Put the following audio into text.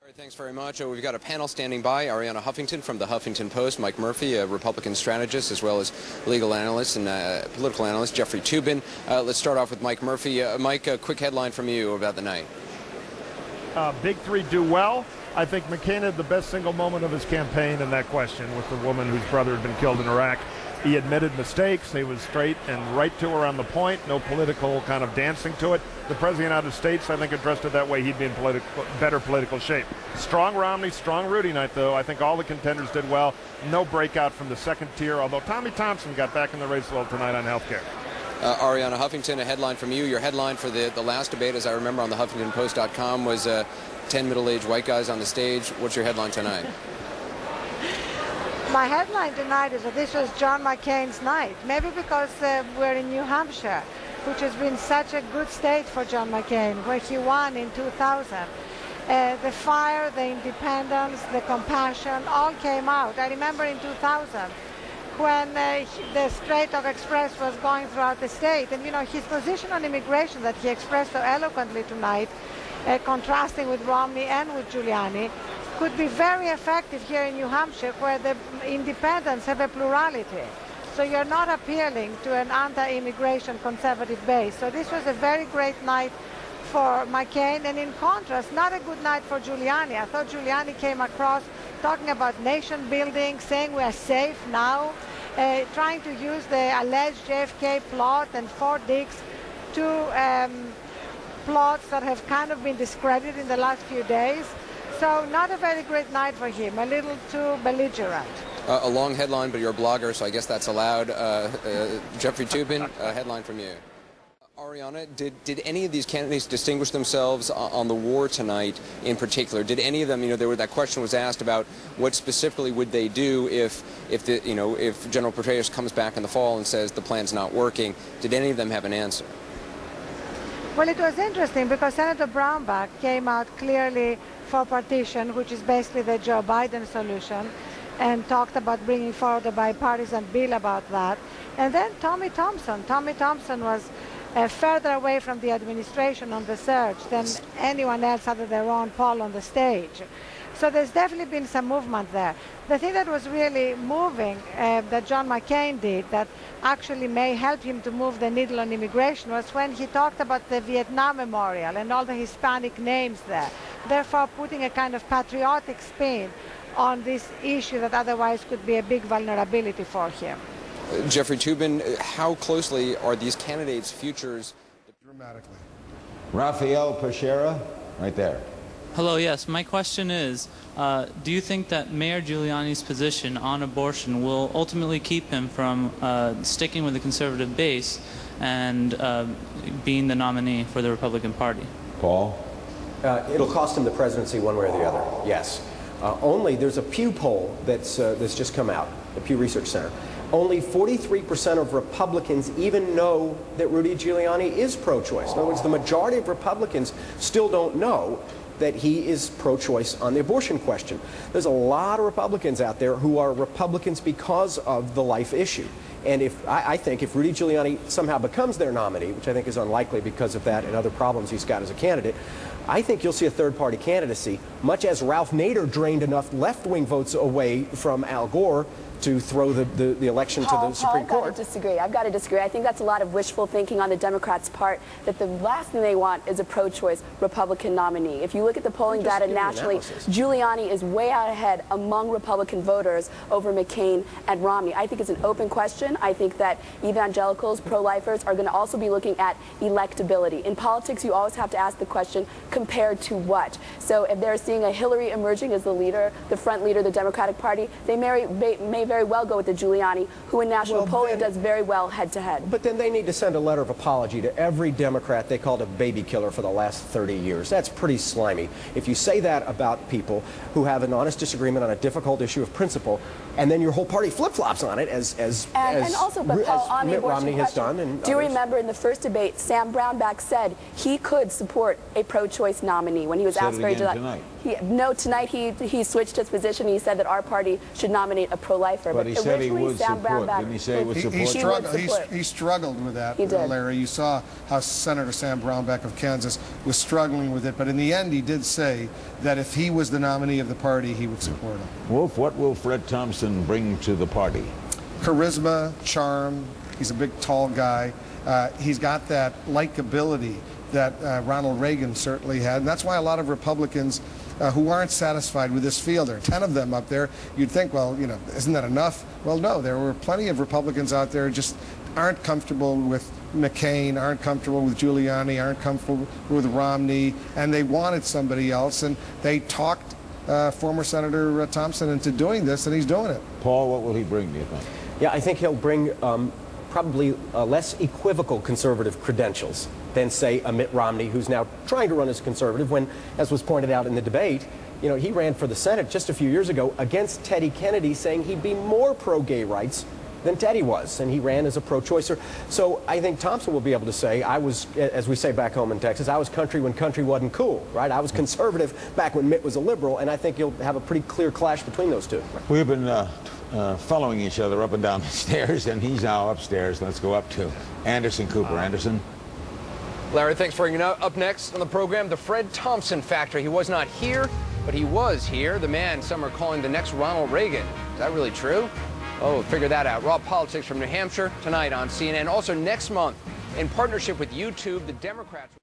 All right, thanks very much. We've got a panel standing by. Arianna Huffington from the Huffington Post, Mike Murphy, a Republican strategist, as well as legal analyst and political analyst Jeffrey Toobin. Let's start off with Mike Murphy. Mike, a quick headline from you about the night. Big three do well. I think McCain had the best single moment of his campaign in that question with the woman whose brother had been killed in Iraq. He admitted mistakes. He was straight and right to her on the point. No political kind of dancing to it. The President of the United States, I think, addressed it that way. He'd be in better political shape. Strong Romney, strong Rudy night, though. I think all the contenders did well. No breakout from the second tier, although Tommy Thompson got back in the race a little tonight on health care. Arianna Huffington, a headline from you. Your headline for the last debate, as I remember on the HuffingtonPost.com, was 10 middle-aged white guys on the stage. What's your headline tonight? My headline tonight is that this was John McCain's night. Maybe because we're in New Hampshire, which has been such a good state for John McCain, where he won in 2000. The fire, the independence, the compassion all came out. I remember in 2000 when the Straight Talk Express was going throughout the state. And, you know, his position on immigration that he expressed so eloquently tonight, contrasting with Romney and with Giuliani, could be very effective here in New Hampshire, where the independents have a plurality. So you're not appealing to an anti-immigration conservative base. So this was a very great night for McCain, and in contrast, not a good night for Giuliani. I thought Giuliani came across talking about nation building, saying we are safe now, trying to use the alleged JFK plot and Fort Dix, two plots that have kind of been discredited in the last few days. So not a very great night for him, a little too belligerent. A long headline, but you're a blogger, so I guess that's allowed. Jeffrey Toobin, a headline from you. Arianna, did any of these candidates distinguish themselves on the war tonight in particular? Did any of them, you know, that question was asked about what specifically would they do if General Petraeus comes back in the fall and says the plan's not working? Did any of them have an answer? Well, it was interesting because Senator Brownback came out clearly for partition, which is basically the Joe Biden solution, and talked about bringing forward a bipartisan bill about that. And then Tommy Thompson was further away from the administration on the surge than anyone else other than Ron Paul on the stage. So there's definitely been some movement there. The thing that was really moving that John McCain did that actually may help him to move the needle on immigration was when he talked about the Vietnam Memorial and all the Hispanic names there, therefore putting a kind of patriotic spin on this issue that otherwise could be a big vulnerability for him. Jeffrey Toobin, how closely are these candidates' futures? Dramatically. Rafael Peixeira, right there. Hello, yes. My question is, do you think that Mayor Giuliani's position on abortion will ultimately keep him from sticking with the conservative base and being the nominee for the Republican Party? Paul? It'll cost him the presidency one way or the other, yes. There's a Pew poll that's just come out, the Pew Research Center. Only 43% of Republicans even know that Rudy Giuliani is pro-choice. In other words, the majority of Republicans still don't know that he is pro-choice on the abortion question. There's a lot of Republicans out there who are Republicans because of the life issue. And I think if Rudy Giuliani somehow becomes their nominee, which I think is unlikely because of that and other problems he's got as a candidate, I think you'll see a third-party candidacy, much as Ralph Nader drained enough left-wing votes away from Al Gore to throw the election to the Supreme Court. I've got to disagree. I think that's a lot of wishful thinking on the Democrats' part, that the last thing they want is a pro-choice Republican nominee. If you look at the polling data nationally, Giuliani is way out ahead among Republican voters over McCain and Romney. I think it's an open question. I think that evangelicals, pro-lifers are going to also be looking at electability. In politics, you always have to ask the question, compared to what? So if they're seeing a Hillary emerging as the leader, the front leader of the Democratic Party, they may very well go with the Giuliani, who in national polling does very well head-to-head. But then they need to send a letter of apology to every Democrat they called a baby killer for the last 30 years. That's pretty slimy. If you say that about people who have an honest disagreement on a difficult issue of principle, and then your whole party flip-flops on it, as Mitt Romney has done. And do you remember in the first debate, Sam Brownback said he could support a pro-choice nominee when he was asked very tonight. Tonight he switched his position. He said that our party should nominate a pro-lifer. But he said he would support. Didn't he say he would support? He struggled with that, he did. Larry. You saw how Senator Sam Brownback of Kansas was struggling with it. But in the end, he did say that if he was the nominee of the party, he would support him. Wolf, what will Fred Thompson bring to the party? Charisma, charm. He's a big, tall guy. He's got that likability that Ronald Reagan certainly had. And that's why a lot of Republicans who aren't satisfied with this field, there are 10 of them up there, you'd think, well, you know, isn't that enough? Well, no, there were plenty of Republicans out there who just aren't comfortable with McCain, aren't comfortable with Giuliani, aren't comfortable with Romney, and they wanted somebody else, and they talked former Senator Thompson into doing this, and he's doing it. Paul, what will he bring, do you think? Yeah, I think he'll bring probably less equivocal conservative credentials than, say, a Mitt Romney, who's now trying to run as a conservative when, as was pointed out in the debate, you know, he ran for the Senate just a few years ago against Teddy Kennedy, saying he'd be more pro-gay rights than Teddy was, and he ran as a pro-choicer. So I think Thompson will be able to say, I was, as we say back home in Texas, I was country when country wasn't cool, right? I was conservative back when Mitt was a liberal, and I think you'll have a pretty clear clash between those two. We've been following each other up and down the stairs, and he's now upstairs. Let's go up to Anderson Cooper. Anderson. Larry, thanks for bringing it up. Next on the program, the Fred Thompson factor. He was not here, but he was here. The man some are calling the next Ronald Reagan. Is that really true? Oh, figure that out. Raw politics from New Hampshire tonight on CNN. Also next month, in partnership with YouTube, the Democrats